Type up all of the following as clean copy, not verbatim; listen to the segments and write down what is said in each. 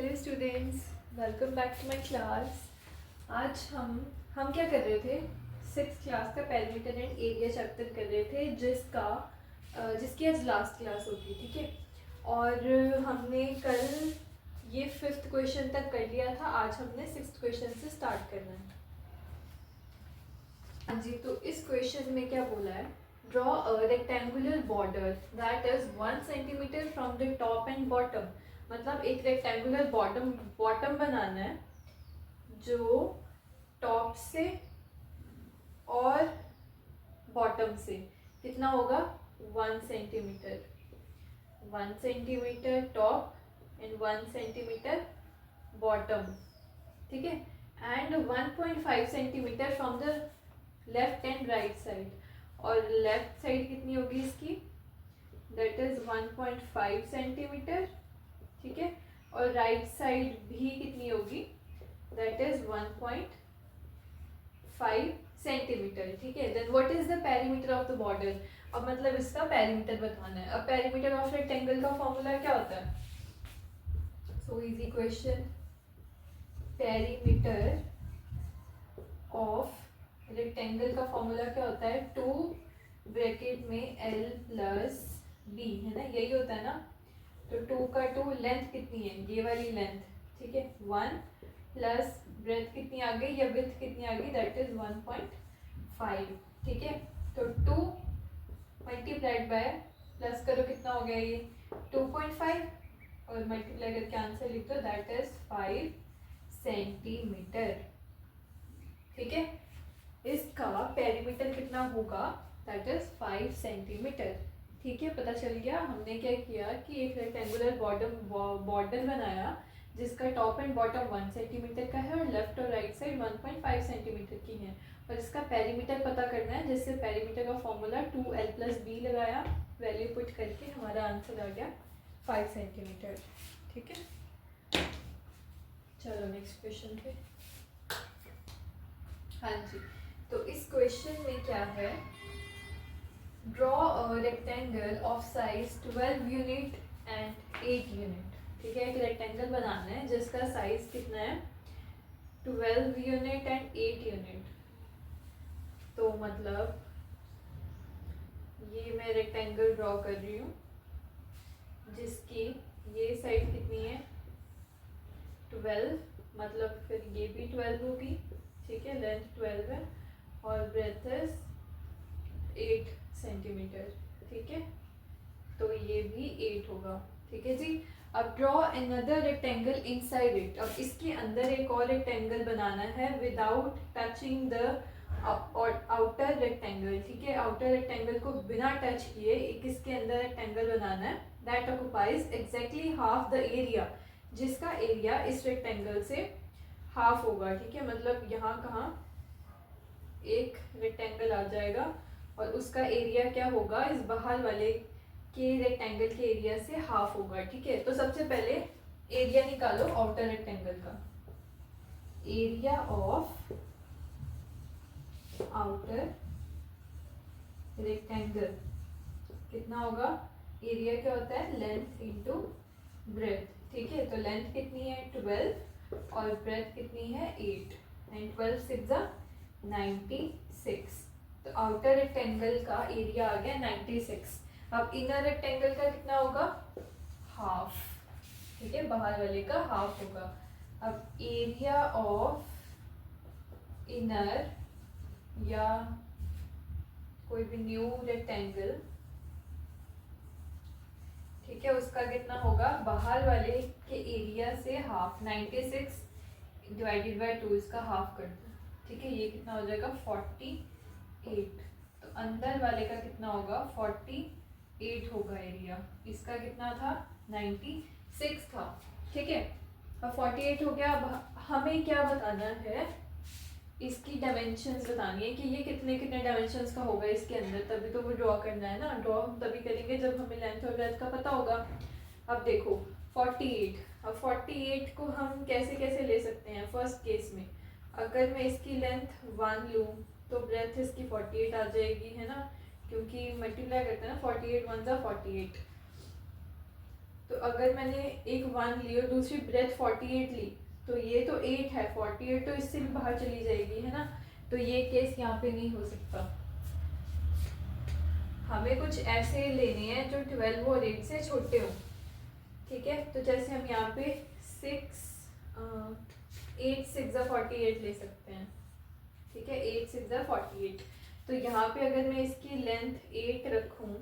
Hello students, welcome back to my class. आज हम क्या कर रहे थे? सिक्स क्लास का पेरीमीटर एंड एरिया चैप्टर कर रहे थे, जिसकी आज लास्ट क्लास होगी, ठीक है। और हमने कल ये फिफ्थ क्वेश्चन तक कर लिया था। आज हमने सिक्स्थ क्वेश्चन से स्टार्ट करना है। हाँ जी, तो इस क्वेश्चन में क्या बोला है? Draw a rectangular border that is 1 centimetre from the top and bottom. मतलब एक रेक्टेंगुलर बॉटम बनाना है जो टॉप से और बॉटम से कितना होगा? 1 centimetre. 1 centimetre top and 1 centimetre bottom, ठीक है। And 1.5 centimetre from the left and right side. और लेफ्ट साइड कितनी होगी इसकी? दैट इज 1.5 सेंटीमीटर, ठीक है। और राइट साइड भी कितनी होगी? दैट इज 1.5 सेंटीमीटर, ठीक है। Then what is the perimeter of the border? अब मतलब इसका पेरीमीटर बताना है। अब पेरीमीटर ऑफ रेक्टेंगल का फॉर्मूला क्या होता है? So easy question. Perimeter of rectangle का फॉर्मूला क्या होता है? 2 ब्रैकेट में l प्लस b, है ना, यही होता है ना। तो 2 का 2, लेंथ कितनी है? ये वाली लेंथ, ठीक है। 1 प्लस ब्रेथ कितनी आ गई या विड्थ कितनी आ गई? दैट इज 1.5, ठीक है। तो 2 मल्टीप्लाइड बाय, प्लस करो, कितना हो गया ये? 2.5, और मल्टीप्लाई करके आंसर लिख दो, दैट इज 5 सेंटीमीटर, ठीक है। इसका पेरीमीटर कितना होगा? दैट इज 5 सेंटीमीटर, ठीक है। पता चल गया। हमने क्या किया कि एक रेक्टेंगुलर बॉर्डर बनाया जिसका टॉप एंड बॉटम 1 सेंटीमीटर का है और लेफ्ट और राइट साइड 1.5 सेंटीमीटर की है, और इसका पेरीमीटर पता करना है, जिससे पेरीमीटर का फॉर्मूला 2l प्लस b लगाया, वैल्यू पुट करके हमारा आंसर आ गया 5 सेंटीमीटर, ठीक है। चलो नेक्स्ट क्वेश्चन पे। हाँ जी, तो इस क्वेश्चन में क्या है? Draw a rectangle of size 12 unit and 8 unit, ठीक है। एक रेक्टेंगल बनाना है जिसका साइज कितना है? 12 यूनिट एंड 8 यूनिट। तो मतलब ये मैं रेक्टेंगल ड्रॉ कर रही हूँ जिसकी ये साइड कितनी है? 12, मतलब फिर ये भी 12 होगी, ठीक है। लेंथ 12 है और ब्रेथ इज 8 सेंटीमीटर, ठीक है। तो ये भी 8 होगा, ठीक है जी। अब draw another rectangle inside it. अब इसके अंदर एक और रेक्टेंगल बनाना है without touching the outer rectangle, ठीक है। आउटर रेक्टेंगल को बिना टच किए एक इसके अंदर रेक्टेंगल बनाना है that occupies exactly half the area, जिसका एरिया इस रेक्टेंगल से हाफ होगा, ठीक है। मतलब यहाँ कहाँ एक रेक्टेंगल आ जाएगा और उसका एरिया क्या होगा? इस बाहर वाले के रेक्टेंगल के एरिया से हाफ होगा, ठीक है। तो सबसे पहले एरिया निकालो आउटर रेक्टेंगल का। एरिया ऑफ आउटर रेक्टेंगल कितना होगा? एरिया क्या होता है? लेंथ इंटू ब्रेथ, ठीक है। तो लेंथ कितनी है? 12 और ब्रेथ कितनी है? 8, एंड 12 6 96। तो आउटर रेक्टेंगल का एरिया आ गया 96। अब इनर रेक्टेंगल का कितना होगा? हाफ, ठीक है। बाहर वाले का हाफ होगा। अब एरिया ऑफ इनर या कोई भी न्यू रेक्टेंगल, ठीक है, उसका कितना होगा? बाहर वाले के एरिया से हाफ, 96 डिवाइडेड बाय 2, इसका हाफ कर दो, ठीक है। ये कितना हो जाएगा? 48। तो अंदर वाले का कितना होगा? 48 होगा एरिया। इसका कितना था? 96 था, ठीक है। अब 48 हो गया। अब हमें क्या बताना है? इसकी डायमेंशंस बतानी है कि ये कितने कितने डायमेंशंस का होगा इसके अंदर, तभी तो वो ड्रॉ करना है ना। ड्रॉ हम तभी करेंगे जब हमें लेंथ और ब्रेथ का पता होगा। अब देखो 48, अब 48 को हम कैसे कैसे ले सकते हैं? फर्स्ट केस में अगर मैं इसकी लेंथ 1 लूँ तो ब्रेथ इसकी 48 आ जाएगी, है ना, क्योंकि मल्टीप्लाई करते हैं ना, 48 1 ज़ा 48। तो अगर मैंने एक 1 ली और दूसरी ब्रेथ 48 ली, तो ये तो 8 है, 48 तो इससे भी बाहर चली जाएगी, है ना। तो ये केस यहाँ पे नहीं हो सकता। हमें कुछ ऐसे लेने हैं जो 12 और 8 से छोटे हों, ठीक है। तो जैसे हम यहाँ पे 8 6 48 ले सकते हैं, ठीक है। 8 6 48। तो यहाँ पे अगर मैं इसकी लेंथ 8 रखूँ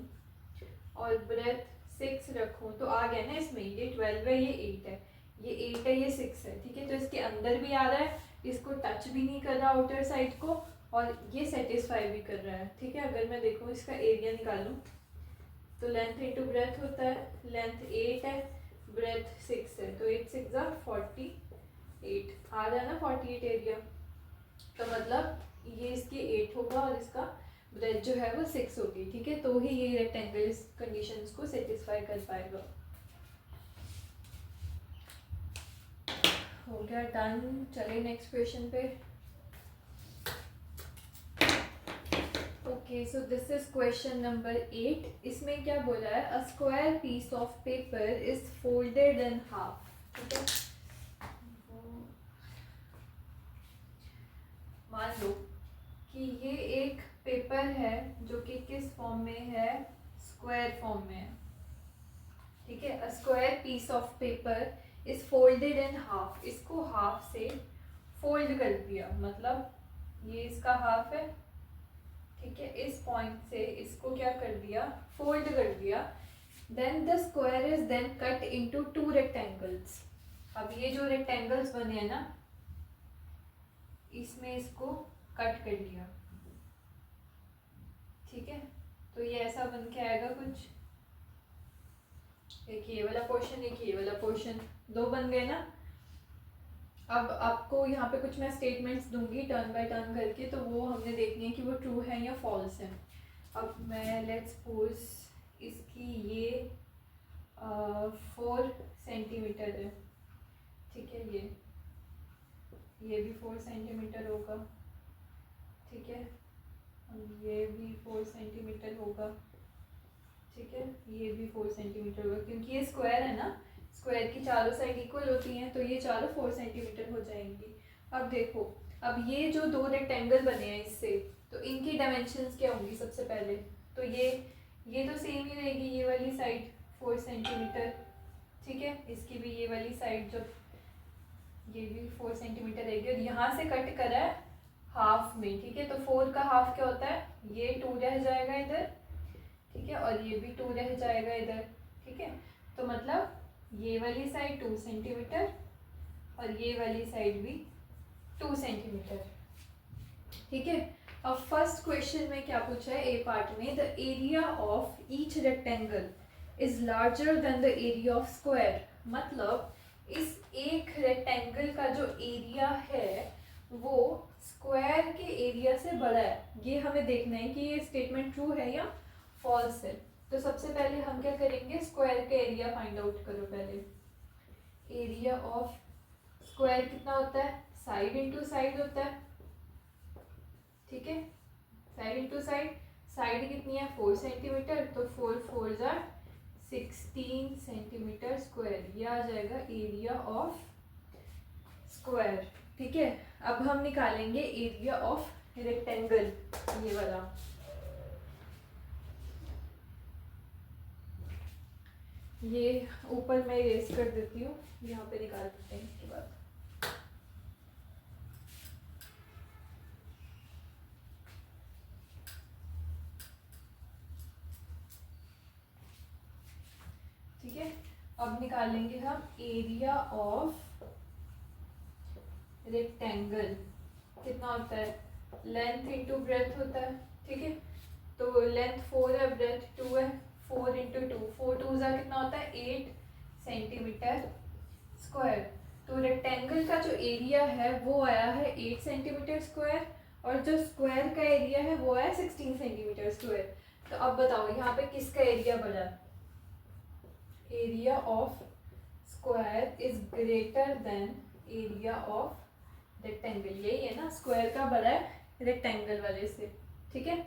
और ब्रेथ 6 रखूँ तो आ गया ना इसमें, ये 12 है, ये 8 है, ये 8 है, ये 6 है, ठीक है। तो इसके अंदर भी आ रहा है, इसको टच भी नहीं कर रहा आउटर साइड को, और ये सेटिस्फाई भी कर रहा है, ठीक है। अगर मैं देखूँ इसका एरिया निकालूँ तो लेंथ इंटू ब्रेथ होता है, लेंथ 8 है, ब्रेथ 6 है, तो 8 6 48 आ रहा है ना 48 एरिया। तो मतलब ये इसके 8 होगा और इसका ब्रेथ जो है वो 6 होगी, ठीक है। तो ही ये रेक्टेंगल इस कंडीशंस को सेटिस्फाई कर पाएगा। हो गया डन। चलिए नेक्स्ट क्वेश्चन पे। Okay, so this is question number 8। इसमें क्या बोला है, a square piece of paper is folded in half, ठीक है। मान लो कि ये एक पेपर है जो कि किस फॉर्म में है, स्क्वायर फॉर्म में है, ठीक है। A square piece of paper is folded in half, इसको हाफ से फोल्ड कर दिया, मतलब ये इसका हाफ है, ठीक है। इस पॉइंट से इसको क्या कर दिया, फोल्ड कर दिया। Then the square is then cut into 2 rectangles. अब ये जो रेक्टेंगल्स बने हैं ना, इसमें इसको कट कर लिया, ठीक है। तो ये ऐसा बन के आएगा कुछ, एक ये वाला पोर्शन, एक ये वाला पोर्शन, 2 बन गए ना। अब आपको यहाँ पे कुछ मैं स्टेटमेंट्स दूंगी टर्न बाय टर्न करके, तो वो हमने देखनी है कि वो ट्रू है या फॉल्स है। अब मैं लेट्स सपोज इसकी ये 4 सेंटीमीटर है, ठीक है। ये भी 4 सेंटीमीटर होगा, ठीक है। ये भी 4 सेंटीमीटर होगा, ठीक है। ये भी 4 सेंटीमीटर होगा, क्योंकि ये स्क्वायर है ना, स्क्वायर की चारों साइड इक्वल होती हैं, तो ये चारों 4 सेंटीमीटर हो जाएंगी। अब देखो, अब ये जो 2 रेक्टेंगल बने हैं इससे, तो इनकी डायमेंशंस क्या होंगी सबसे पहले, तो ये तो सेम ही रहेगी, ये वाली साइड 4 सेंटीमीटर, ठीक है। इसकी भी ये वाली साइड जो, ये भी 4 सेंटीमीटर रहेगी, और यहाँ से कट करा है हाफ में, ठीक है। तो 4 का हाफ क्या होता है, ये 2 रह जाएगा इधर, ठीक है, और ये भी 2 रह जाएगा इधर, ठीक है। तो मतलब ये वाली साइड 2 सेंटीमीटर और ये वाली साइड भी 2 सेंटीमीटर, ठीक है। अब फर्स्ट क्वेश्चन में क्या पूछा है, ए पार्ट में, the area of each rectangle is larger than the area of square. मतलब इस एक रेक्टेंगल का जो एरिया है वो स्क्वायर के एरिया से बड़ा है। ये हमें देखना है कि ये स्टेटमेंट ट्रू है या फॉल्स है। तो सबसे पहले हम क्या करेंगे, स्क्वायर का एरिया फाइंड आउट करो पहले। एरिया ऑफ स्क्वायर कितना होता है, साइड इंटू साइड होता है, ठीक है। साइड इंटू साइड, साइड कितनी है 4 सेंटीमीटर, तो 4 4 जार 16 सेंटीमीटर स्क्वायर, ये आ जाएगा एरिया ऑफ स्क्वायर, ठीक है। अब हम निकालेंगे एरिया ऑफ रेक्टेंगल, ये वाला। ये ऊपर मैं इरेज कर देती हूँ, यहाँ पे निकाल देते हैं इसके बाद। ठीक है, अब निकालेंगे हम एरिया ऑफ रेक्टेंगल। कितना होता है, लेंथ इंटू ब्रेथ होता है, ठीक है। तो लेंथ 4 है, ब्रेथ 2 है, 4 इंटू 2, 4 2 ज़ा कितना होता है 8 सेंटीमीटर स्क्वायर। तो रेक्टेंगल का जो एरिया है वो आया है 8 सेंटीमीटर स्क्वायर, और जो स्क्वायर का एरिया है वो आया 16 सेंटीमीटर स्क्वायर। तो अब बताओ यहाँ पे किसका एरिया बढ़ा, area of square is greater then area of rectangle, यही है ना, स्क्वायर का बड़ा है रेक्टेंगल वाले से, ठीक है।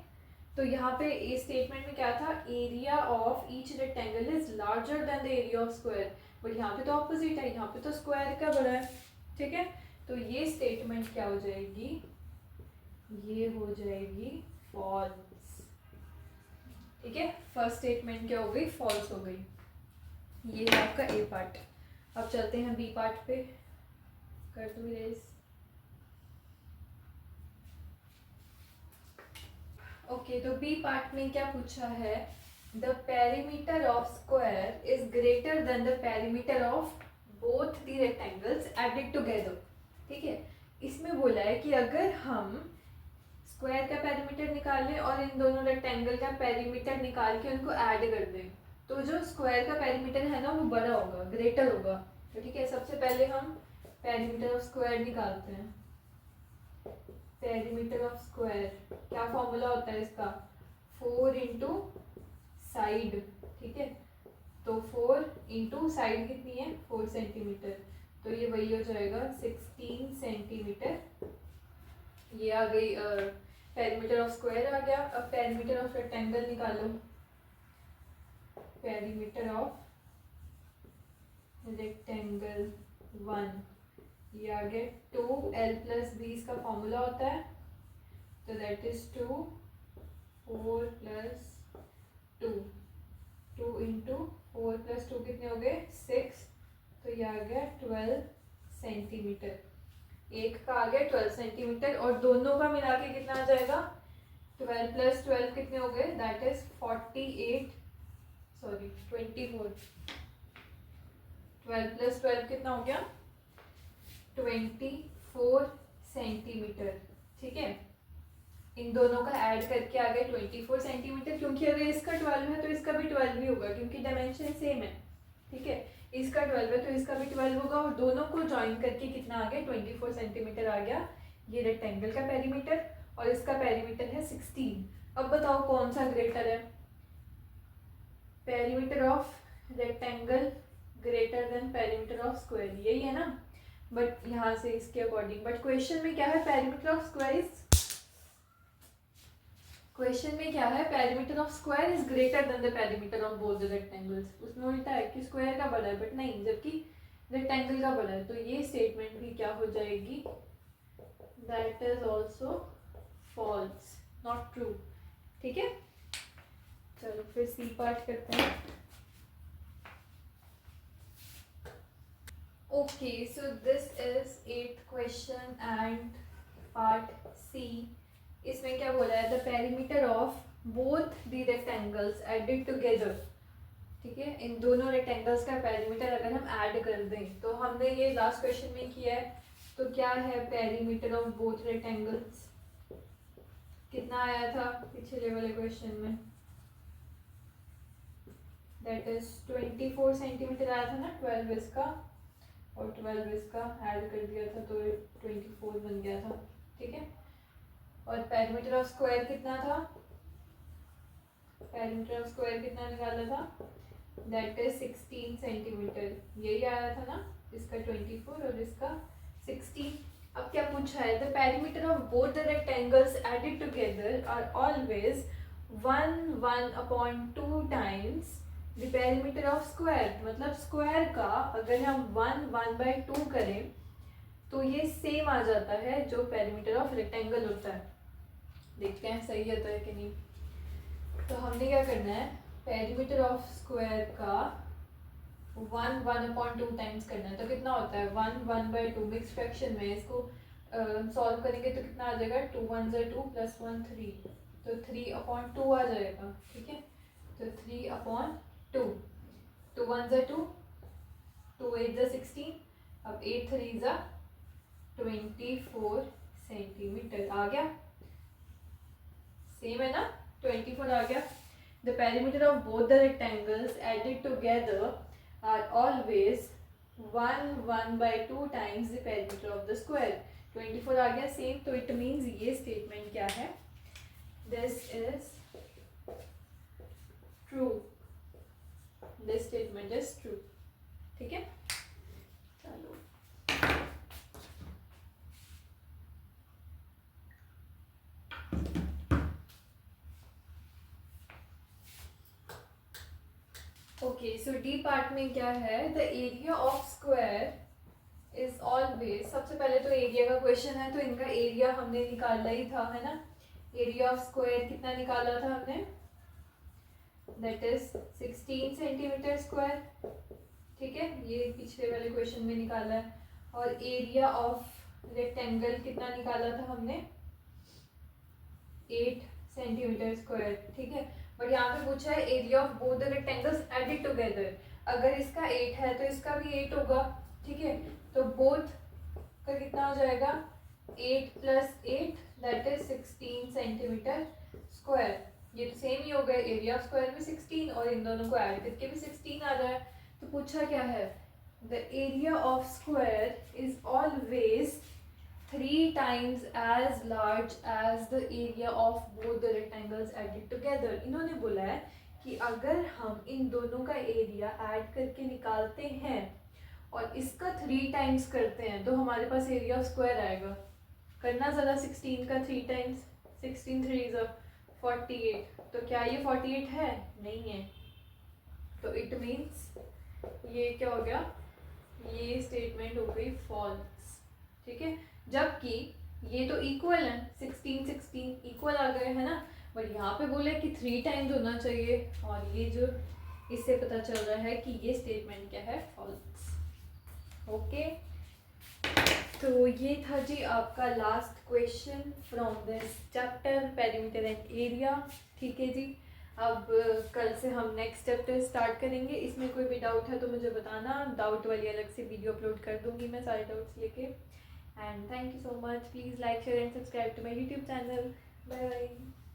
तो यहाँ पे इस स्टेटमेंट में क्या था, area of each rectangle is larger than the area of square, but यहाँ पे तो ऑपोजिट है, यहाँ पे तो स्क्वायर का बड़ा है, ठीक है। तो ये स्टेटमेंट क्या हो जाएगी, ये हो जाएगी फॉल्स, ठीक है। फर्स्ट स्टेटमेंट क्या हो गई, फॉल्स हो गई। ये है आपका ए पार्ट। अब चलते हैं बी पार्ट पे, कर दो इरेज। ओके, तो बी पार्ट में क्या पूछा है, the perimeter of square is greater than the perimeter of both the rectangles added together, ठीक है। इसमें बोला है कि अगर हम स्क्वायर का पेरीमीटर निकालें और इन दोनों रेक्टेंगल का पेरीमीटर निकाल के उनको ऐड कर दें, तो जो स्क्वायर का पेरीमीटर है ना वो बड़ा होगा, ग्रेटर होगा। तो ठीक है, सबसे पहले हम पेरीमीटर ऑफ स्क्वायर निकालते हैं। पेरीमीटर ऑफ स्क्वायर क्या फॉर्मूला होता है इसका, 4 इंटू साइड, ठीक है। तो 4 इंटू साइड कितनी है, 4 सेंटीमीटर, तो ये वही हो जाएगा 16 सेंटीमीटर। ये आ गई पेरीमीटर ऑफ स्क्वायर आ गया। अब पेरीमीटर ऑफ रेक्टेंगल निकालो, पेरीमीटर ऑफ रेक्टेंगल 1, ये आ गया 2l प्लस बी इसका फॉर्मूला होता है, तो that is 2 4 plus 2, 2 into 4 plus 2 कितने हो गए 6, तो ये आ गया 12 सेंटीमीटर। एक का आ गया 12 सेंटीमीटर और दोनों का मिला के कितना आ जाएगा, 12 प्लस 12 कितने हो गए, दैट इज 24, 12 प्लस 12 कितना हो गया 24 सेंटीमीटर, ठीक है। इन दोनों का ऐड करके आ गए 24 सेंटीमीटर, क्योंकि अगर इसका 12 है तो इसका भी 12 ही होगा, क्योंकि डायमेंशन सेम है, ठीक है। इसका 12 है तो इसका भी 12 होगा, और दोनों को ज्वाइन करके कितना आ गया 24 सेंटीमीटर आ गया। ये रेक्टेंगल का पेरीमीटर और इसका पेरीमीटर है 16। अब बताओ कौन सा ग्रेटर है, perimeter of rectangle greater than perimeter of square, यही है ना। बट यहाँ से इसके अकॉर्डिंग, बट क्वेश्चन में क्या है, perimeter of square is, question में क्या है, perimeter of square is greater than the perimeter of both the rectangles. उसमें उल्टा है कि स्क्वायर का बड़ा है, बट नहीं, जबकि रेक्टेंगल का बड़ा है। तो ये स्टेटमेंट भी क्या हो जाएगी, that is also false, not true, ठीक है। चलो फिर सी पार्ट करते हैं। Okay, so this is 8th question and part C. इसमें क्या बोला है, the perimeter of both the rectangles added together, ठीक है। इन दोनों रेक्टेंगल्स का पेरीमीटर अगर हम ऐड कर दें, तो हमने ये लास्ट क्वेश्चन में किया है, तो क्या है पेरीमीटर ऑफ बोथ रेक्टेंगल्स, कितना आया था पिछले वाले क्वेश्चन में, दैट इज 24 सेंटीमीटर आया था ना, 12 इसका और 12 इसका ऐड कर दिया था तो 24 बन गया था, ठीक है। और पेरीमीटर ऑफ स्क्वायर कितना था, पेरीमीटर ऑफ स्क्वायर कितना निकाला था, दैट इज 16 सेंटीमीटर, यही आया था ना, इसका 24 और इसका 16। अब क्या पूछा है, the perimeter of both the rectangles added together are always 1/2 times the perimeter of square. मतलब स्क्वायर का अगर हम 1/2 करें तो ये सेम आ जाता है जो पेरीमीटर ऑफ रेक्टेंगल होता है। देखते हैं सही होता है कि नहीं। तो हमने क्या करना है, पेरीमीटर ऑफ स्क्वायर का 1/2 टाइम्स करना है, तो कितना होता है 1/2 मिक्स फ्रैक्शन में। इसको सॉल्व करेंगे तो कितना आ जाएगा, 2 1 2 प्लस 1 3, तो 3/2 आ जाएगा, ठीक है। तो 3/2, 2 1 2, 2 8 16, अब 8 3 24 सेंटीमीटर आ गया, सेम है ना, 24 आ गया। The perimeter of both the rectangles added together are always 1/2 times the perimeter of the square. 24 आ गया सेम, तो इट मीन्स ये स्टेटमेंट क्या है, this is true, this statement is true, ठीक है। चलो ओके, सो डी पार्ट में क्या है, the area of square is always, सबसे पहले तो एरिया का क्वेश्चन है तो इनका एरिया हमने निकाला ही था, है ना। एरिया ऑफ स्क्वायर कितना निकाला था हमने, दैट इज 16 सेंटीमीटर स्क्वायर, ठीक है, ये पिछले वाले क्वेश्चन में निकाला है। और एरिया ऑफ रेक्टेंगल कितना निकाला था हमने, 8 सेंटीमीटर स्क्वायर, ठीक है। बट यहाँ पे पूछा है area of both the rectangles added together, अगर इसका 8 है तो इसका भी 8 होगा, ठीक है। तो बोथ का कितना हो जाएगा, 8 + 8 दैट इज 16 सेंटीमीटर स्क्वायर। ये तो सेम ही हो गए, एरिया ऑफ स्क्वायर में 16 और इन दोनों को ऐड करके भी 16 आ रहा है। तो पूछा क्या है, the area of square is always 3 times as large as the area of both the rectangles added together। इन्होंने बोला है कि अगर हम इन दोनों का एरिया ऐड करके निकालते हैं और इसका 3 times करते हैं तो हमारे पास एरिया ऑफ स्क्वायर आएगा। करना ज़रा 16 का 3 times, 16 3 is 48, तो क्या ये 48 है, नहीं है। तो इट मीन्स ये क्या हो गया, ये स्टेटमेंट हो गई फॉल्स, ठीक है। जबकि ये तो इक्वल है, 16 16 इक्वल आ गए, है ना। बट यहाँ पे बोले कि 3 times होना चाहिए, और ये जो इससे पता चल रहा है कि ये स्टेटमेंट क्या है, फॉल्स। ओके, तो ये था जी आपका last question from this chapter perimeter and area, ठीक है जी। अब कल से हम नेक्स्ट चैप्टर स्टार्ट करेंगे। इसमें कोई भी डाउट है तो मुझे बताना, डाउट वाली अलग से वीडियो अपलोड कर दूंगी मैं सारे डाउट्स लेके। And thank you so much. Please like, share and subscribe to my YouTube channel. Bye bye.